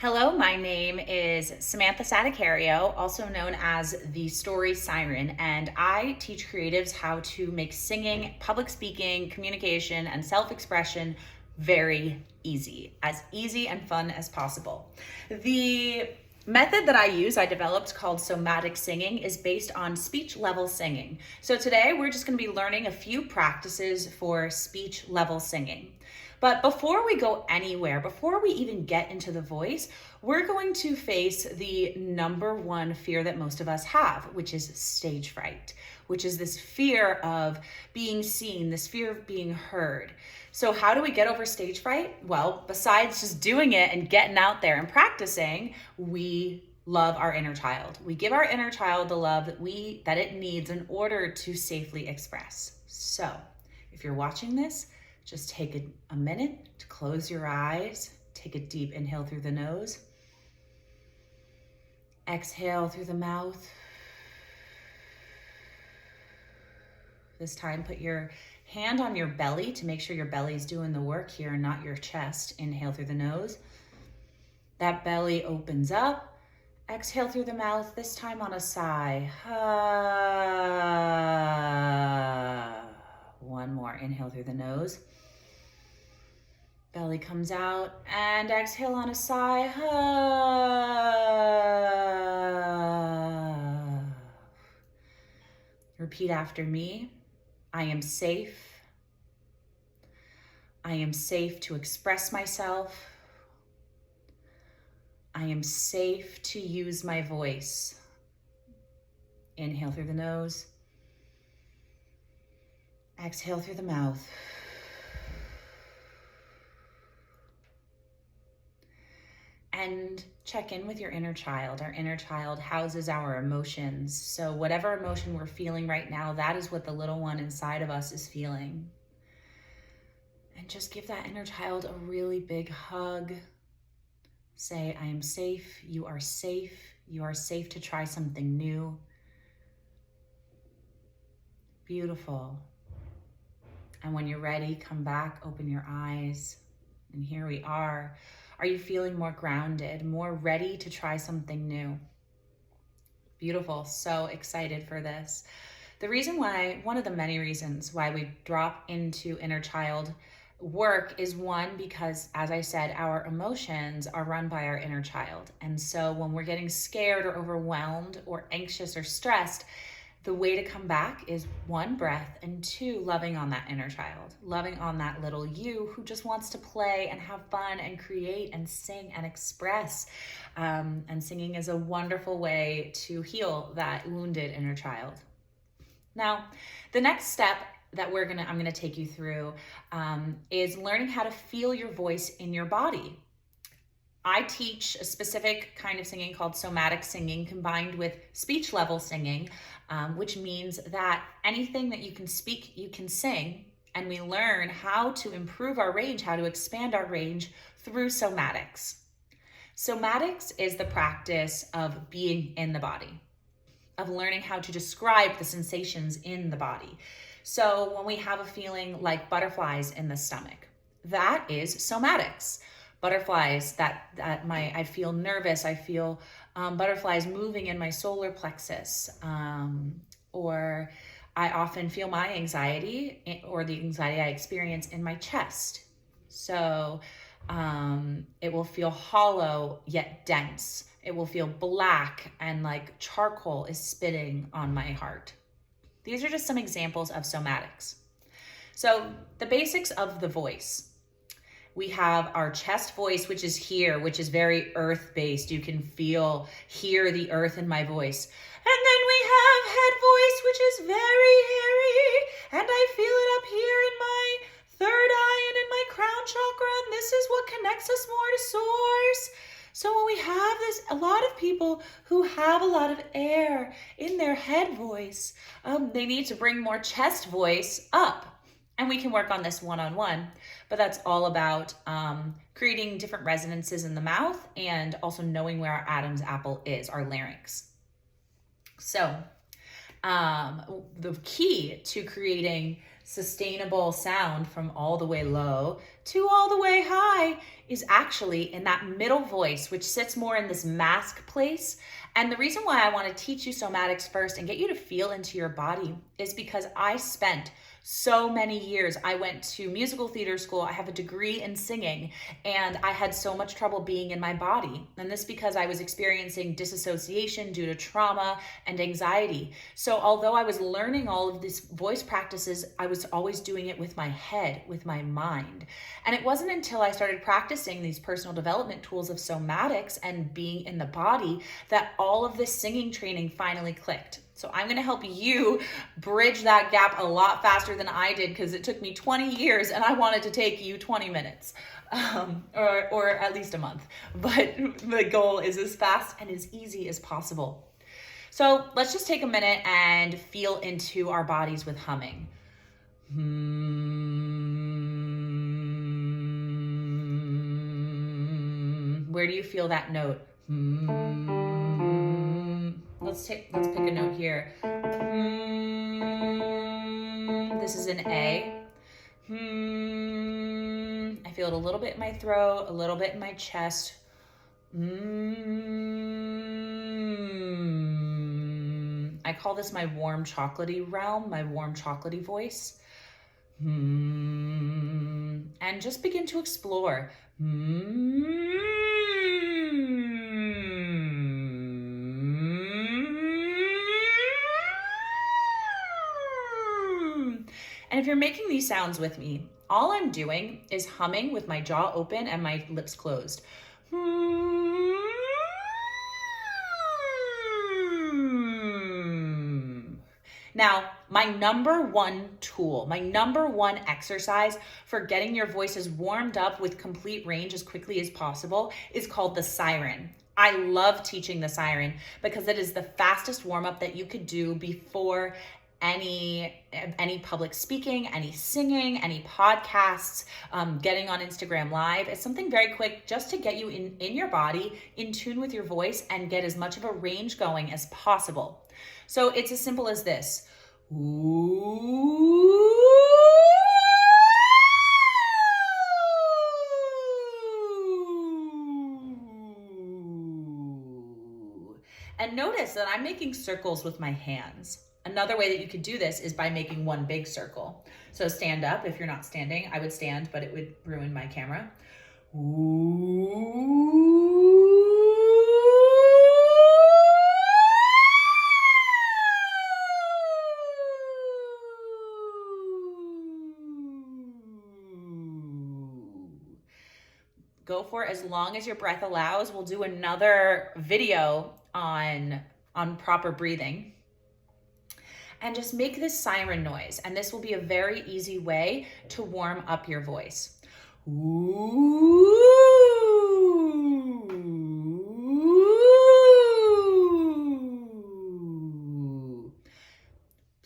Hello, my name is Samantha Saticario, also known as the Story Siren, and I teach creatives how to make singing, public speaking, communication, and self-expression very easy and fun as possible. The method that I developed called Somatic singing, is based on speech level singing. So today we're just going to be learning a few practices for speech level singing. But before we go anywhere, before we even get into the voice, we're going to face the number one fear that most of us have, which is stage fright, which is this fear of being seen, this fear of being heard. So how do we get over stage fright? Well, besides just doing it and getting out there and practicing, we love our inner child. We give our inner child the love that it needs in order to safely express. So if you're watching this, just take a minute to close your eyes. Take a deep inhale through the nose. Exhale through the mouth. This time, put your hand on your belly to make sure your belly is doing the work here, not your chest. Inhale through the nose. That belly opens up. Exhale through the mouth, this time on a sigh. One more. Inhale through the nose. Belly comes out, and exhale on a sigh. Repeat after me. I am safe. I am safe to express myself. I am safe to use my voice. Inhale through the nose. Exhale through the mouth. And check in with your inner child. Our inner child houses our emotions. So whatever emotion we're feeling right now, that is what the little one inside of us is feeling. And just give that inner child a really big hug. Say, I am safe. You are safe. You are safe to try something new. Beautiful. And when you're ready, come back, open your eyes. And here we are. Are you feeling more grounded, more ready to try something new? Beautiful. So excited for this. One of the many reasons why we drop into inner child work is one, because as I said, our emotions are run by our inner child. And so when we're getting scared or overwhelmed or anxious or stressed, the way to come back is one, breath, and two, loving on that inner child, loving on that little you who just wants to play and have fun and create and sing and express. And singing is a wonderful way to heal that wounded inner child. Now, the next step that I'm gonna take you through is learning how to feel your voice in your body. I teach a specific kind of singing called somatic singing combined with speech level singing, which means that anything that you can speak, you can sing, and we learn how to improve our range, how to expand our range through somatics. Somatics is the practice of being in the body, of learning how to describe the sensations in the body. So when we have a feeling like butterflies in the stomach, that is somatics. Butterflies, I feel nervous, I feel butterflies moving in my solar plexus, or I often feel my anxiety or the anxiety I experience in my chest. So it will feel hollow yet dense. It will feel black and like charcoal is spitting on my heart. These are just some examples of somatics. So the basics of the voice. We have our chest voice, which is here, which is very earth-based. You can hear the earth in my voice. And then we have head voice, which is very hairy. And I feel it up here in my third eye and in my crown chakra. And this is what connects us more to source. So when we have this, a lot of people who have a lot of air in their head voice, they need to bring more chest voice up. And we can work on this one-on-one, but that's all about creating different resonances in the mouth and also knowing where our Adam's apple is, our larynx. So the key to creating sustainable sound from all the way low to all the way high is actually in that middle voice, which sits more in this mask place. And the reason why I want to teach you somatics first and get you to feel into your body is because I spent so many years. I went to musical theater school. I have a degree in singing, and I had so much trouble being in my body. And this because I was experiencing disassociation due to trauma and anxiety. So although I was learning all of these voice practices, I was always doing it with my head, with my mind. And it wasn't until I started practicing these personal development tools of somatics and being in the body that all of this singing training finally clicked. So I'm going to help you bridge that gap a lot faster than I did, because it took me 20 years and I wanted to take you 20 minutes or at least a month. But the goal is as fast and as easy as possible. So let's just take a minute and feel into our bodies with humming. Where do you feel that note? Let's pick a note here. This is an A. I feel it a little bit in my throat, a little bit in my chest. I call this my warm chocolatey realm, my warm chocolatey voice. And just begin to explore. And if you're making these sounds with me, all I'm doing is humming with my jaw open and my lips closed. Now, my number one tool, my number one exercise for getting your voices warmed up with complete range as quickly as possible is called the siren. I love teaching the siren because it is the fastest warm-up that you could do before any public speaking, any singing, any podcasts, getting on Instagram Live. It's something very quick just to get you in your body, in tune with your voice, and get as much of a range going as possible. So it's as simple as this. Ooh. And notice that I'm making circles with my hands. Another way that you could do this is by making one big circle. So stand up. If you're not standing, I would stand, but it would ruin my camera. Ooh. Go for as long as your breath allows. We'll do another video on proper breathing. And just make this siren noise. And this will be a very easy way to warm up your voice. Ooh.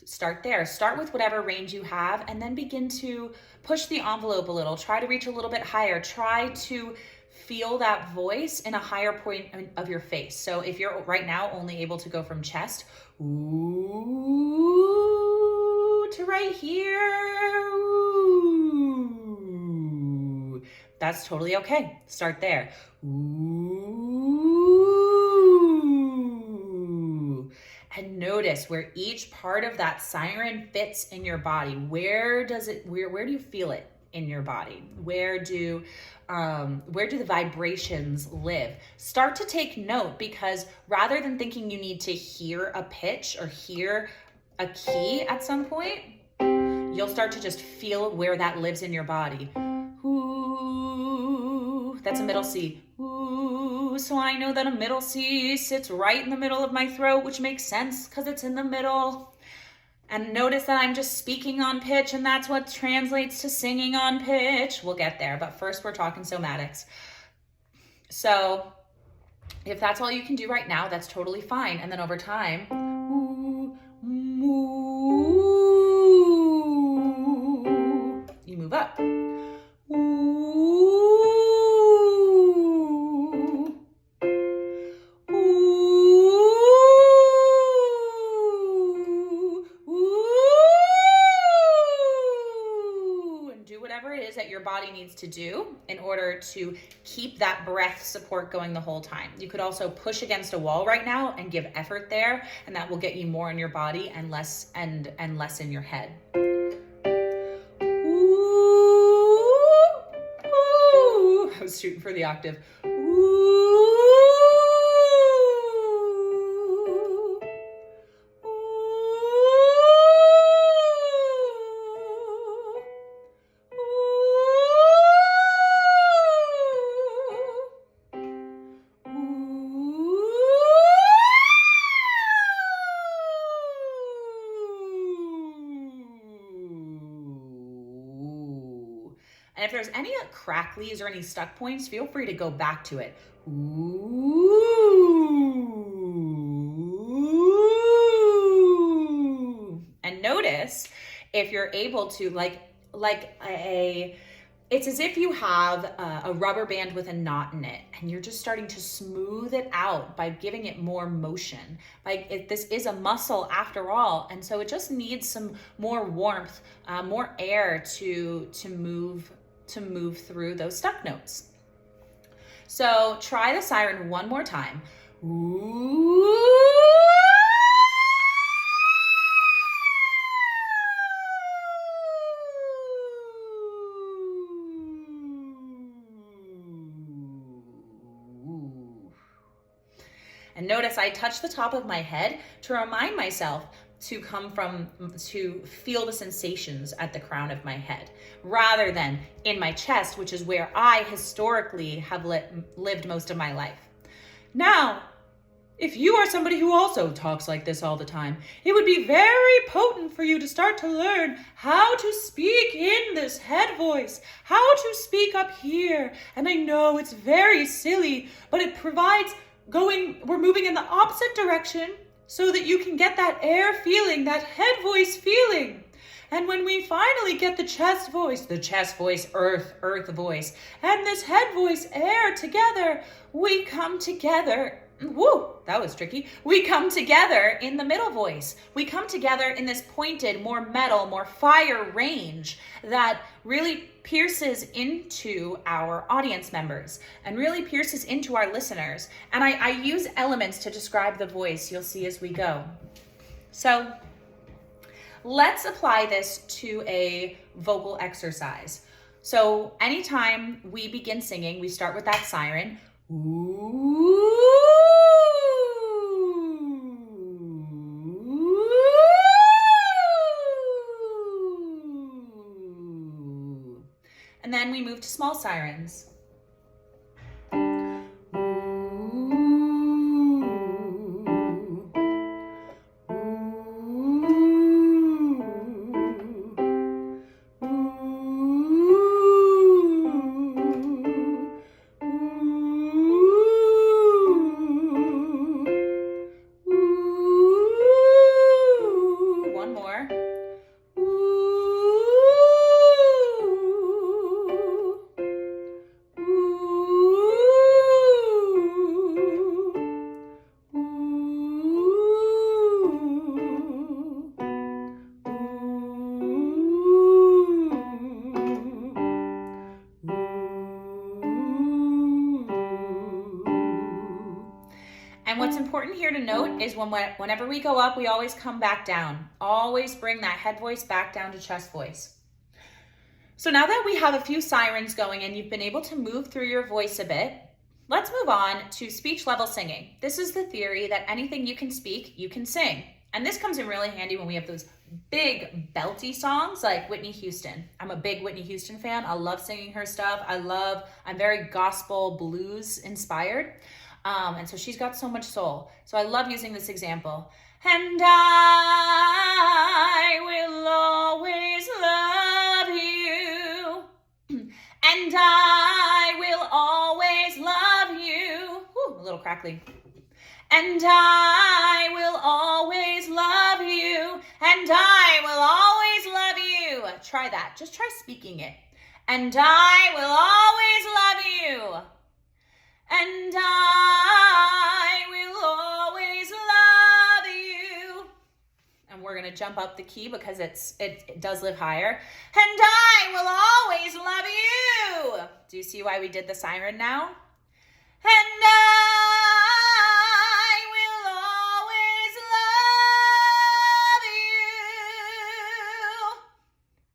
Start there. Start with whatever range you have and then begin to push the envelope a little. Try to reach a little bit higher. Try to feel that voice in a higher point of your face. So if you're right now only able to go from chest, ooh, to right here, ooh, that's totally okay. Start there. Ooh. And notice where each part of that siren fits in your body. Where do you feel it in your body? Where do the vibrations live? Start to take note, because rather than thinking you need to hear a pitch or hear a key at some point, you'll start to just feel where that lives in your body. Ooh, that's a middle C. Ooh, so I know that a middle C sits right in the middle of my throat, which makes sense because it's in the middle. And notice that I'm just speaking on pitch, and that's what translates to singing on pitch. We'll get there, but first we're talking somatics. So if that's all you can do right now, that's totally fine. And then over time, ooh, ooh, you move up. needs to do in order to keep that breath support going the whole time. You could also push against a wall right now and give effort there, and that will get you more in your body and less in your head. I was shooting for the octave. And if there's any cracklies or any stuck points, feel free to go back to it. Ooh. And notice if you're able to, it's as if you have a rubber band with a knot in it, and you're just starting to smooth it out by giving it more motion. This is a muscle after all, and so it just needs some more warmth, more air to move through those stuck notes. So try the siren one more time. Ooh. And notice I touch the top of my head to remind myself to feel the sensations at the crown of my head, rather than in my chest, which is where I historically have lived most of my life. Now, if you are somebody who also talks like this all the time, it would be very potent for you to start to learn how to speak in this head voice, how to speak up here. And I know it's very silly, but it provides we're moving in the opposite direction so that you can get that air feeling, that head voice feeling. And when we finally get the chest voice, earth voice, and this head voice, air together, we come together. Woo, that was tricky. We come together in the middle voice. We come together in this pointed, more metal, more fire range that really pierces into our audience members and really pierces into our listeners. And I use elements to describe the voice, you'll see as we go. So let's apply this to a vocal exercise. So anytime we begin singing, we start with that siren. Ooh. And then we move to small sirens. And what's important here to note is whenever we go up, we always come back down. Always bring that head voice back down to chest voice. So now that we have a few sirens going and you've been able to move through your voice a bit, let's move on to speech level singing. This is the theory that anything you can speak, you can sing. And this comes in really handy when we have those big belty songs like Whitney Houston. I'm a big Whitney Houston fan. I love singing her stuff. I'm very gospel blues inspired. And so she's got so much soul. So I love using this example. And I will always love you. And I will always love you. Whew, a little crackly. And I will always love you. And I will always love you. Try that. Just try speaking it. And I will always love you. And I will always love you. And we're going going to jump up the key because it does live higher. And I will always love you. Do you see why we did the siren now? And I will always love you.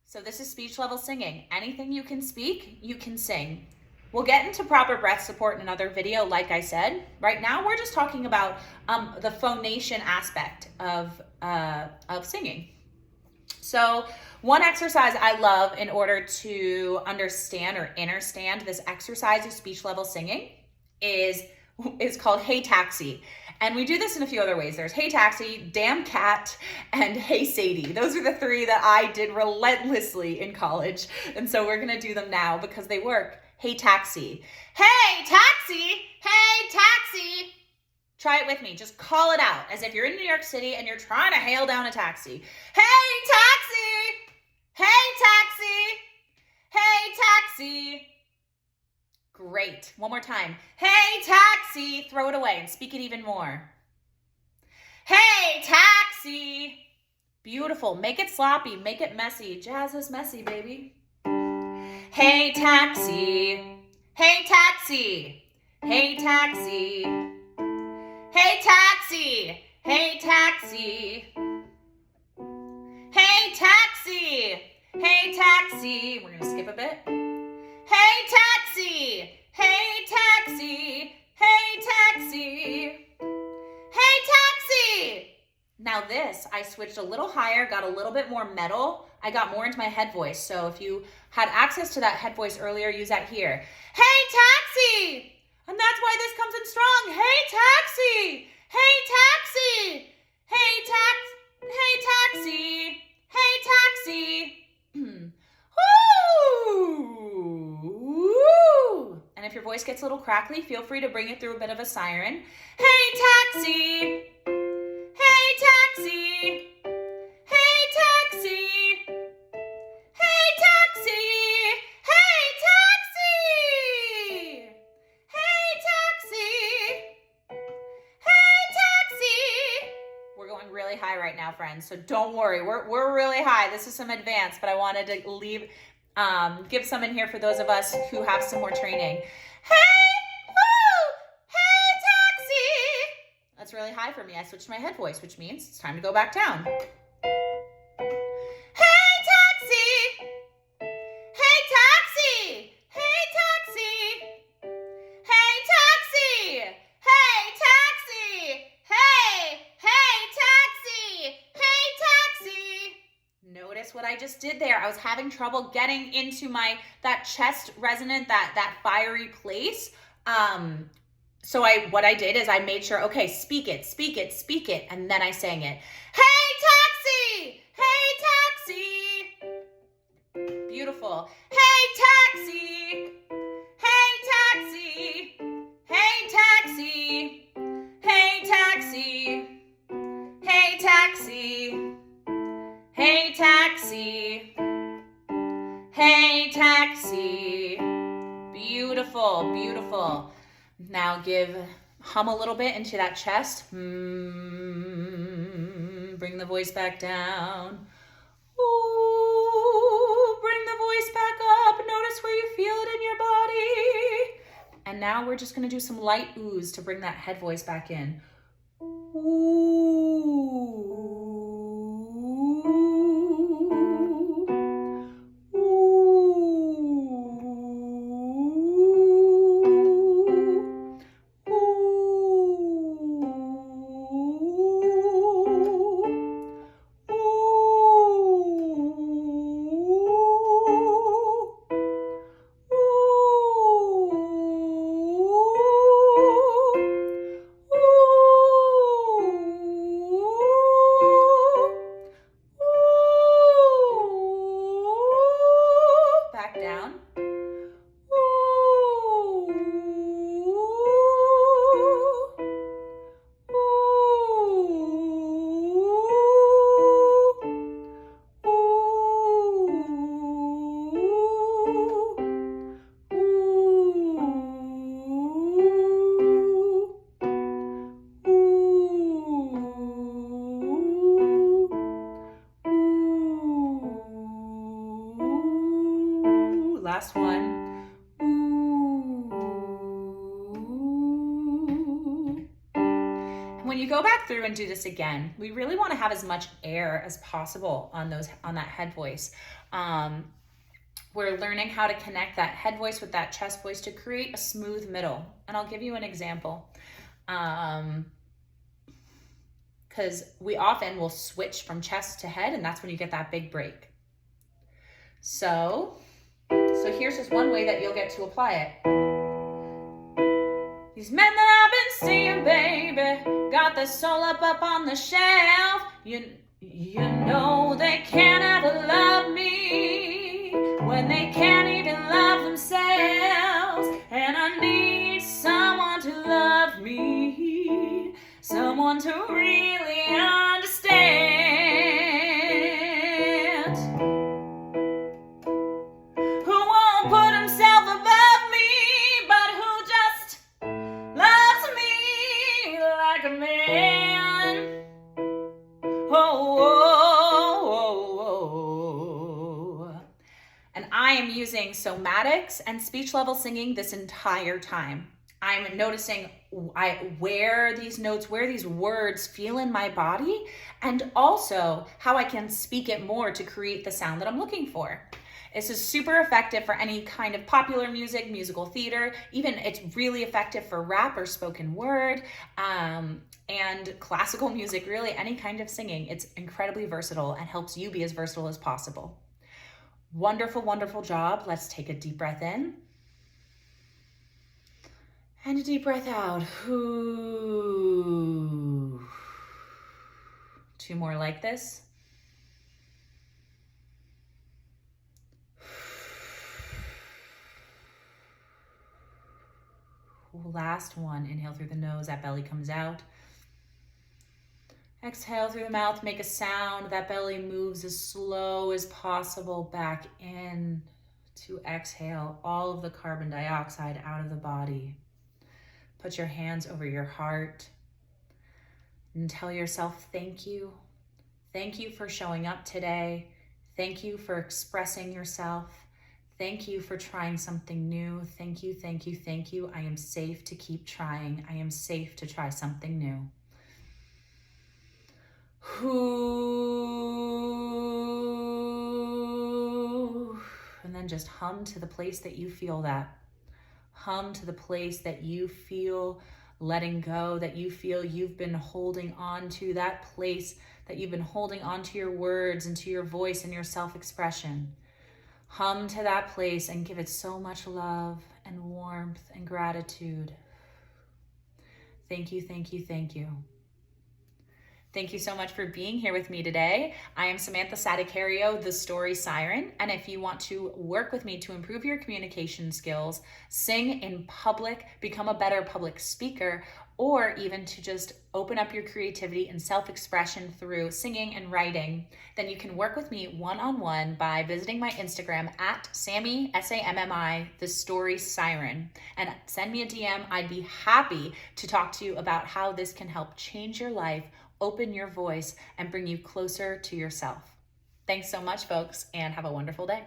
So this is speech level singing. Anything you can speak, you can sing. We'll get into proper breath support in another video, like I said. Right now, we're just talking about the phonation aspect of singing. So one exercise I love in order to understand or understand this exercise of speech level singing is called Hey Taxi. And we do this in a few other ways. There's Hey Taxi, Damn Cat, and Hey Sadie. Those are the three that I did relentlessly in college. And so we're gonna do them now because they work. Hey Taxi. Hey Taxi! Hey Taxi! Try it with me. Just call it out as if you're in New York City and you're trying to hail down a taxi. Hey Taxi! Hey Taxi! Hey Taxi! Great. One more time. Hey Taxi! Throw it away and speak it even more. Hey Taxi! Beautiful. Make it sloppy. Make it messy. Jazz is messy, baby. Hey Taxi! Hey Taxi! Hey Taxi! Hey Taxi! Hey Taxi! Hey Taxi! Hey Taxi! We're gonna skip a bit. Hey Taxi! Hey Taxi! Hey Taxi! Hey Taxi! Now this, I switched a little higher, got a little bit more metal. I got more into my head voice. So if you had access to that head voice earlier, use that here. Hey Taxi! And that's why this comes in strong. Hey Taxi! Hey Taxi! Hey Taxi! Hey Taxi! Woo! And if your voice gets a little crackly, feel free to bring it through a bit of a siren. Hey Taxi! Hey Taxi! Hey Taxi! Hey Taxi! Hey Taxi! Hey Taxi! Hey Taxi! We're going really high right now, friends, so don't worry. We're really high. This is some advanced, but I wanted to give some in here for those of us who have some more training. Hey! Woo! Hey Taxi! That's really high for me. I switched my head voice, which means it's time to go back down. Hey Taxi! Hey Taxi! Hey Taxi! Hey Taxi! Hey Taxi! Hey! Hey Taxi! Hey Taxi! Notice what I just did there. I was having trouble getting into that chest resonant, that fiery place. So what I did is I made sure, okay, speak it, and then I sang it. Hey Taxi! Hey Taxi! Beautiful. Hey Taxi! Hey Taxi! Hey Taxi! Hey Taxi! Hey Taxi! Hey Taxi! Hey Taxi! Beautiful, beautiful. Now hum a little bit into that chest. Bring the voice back down. Ooh, bring the voice back up. Notice where you feel it in your body. And now we're just gonna do some light oohs to bring that head voice back in. Ooh. when you go back through and do this again, we really want to have as much air as possible on that head voice. We're learning how to connect that head voice with that chest voice to create a smooth middle. And I'll give you an example. Because we often will switch from chest to head, and that's when you get that big break. So here's just one way that you'll get to apply it. These men that I've been seeing, baby, got their soul up on the shelf. You know they can't ever love me when they can't even love themselves. And I need someone to love me, someone to really understand, who won't put himself above me, but who just loves me like a man. And I am using somatics and speech level singing this entire time. I'm noticing where these notes, where these words feel in my body, and also how I can speak it more to create the sound that I'm looking for. This is super effective for any kind of popular music, musical theater. Even it's really effective for rap or spoken word, and classical music, really any kind of singing. It's incredibly versatile and helps you be as versatile as possible. Wonderful, wonderful job. Let's take a deep breath in. And a deep breath out. Ooh. 2 more like this. Last one. Inhale through the nose, that belly comes out. Exhale through the mouth, make a sound. That belly moves as slow as possible back in to exhale all of the carbon dioxide out of the body. Put your hands over your heart and tell yourself, thank you. Thank you for showing up today. Thank you for expressing yourself. Thank you for trying something new. Thank you, thank you, thank you. I am safe to keep trying. I am safe to try something new. And then just hum to the place that you feel that. Hum to the place that you feel letting go, that you feel you've been holding on to, that place that you've been holding on to your words and to your voice and your self-expression. Hum to that place and give it so much love and warmth and gratitude. Thank you, thank you, thank you. Thank you so much for being here with me today. I am Samantha Sadicario, the Story Siren. And if you want to work with me to improve your communication skills, sing in public, become a better public speaker, or even to just open up your creativity and self-expression through singing and writing, then you can work with me one-on-one by visiting my Instagram at Sammy, S-A-M-M-I, the Story Siren, and send me a DM. I'd be happy to talk to you about how this can help change your life, open your voice, and bring you closer to yourself. Thanks so much, folks, and have a wonderful day.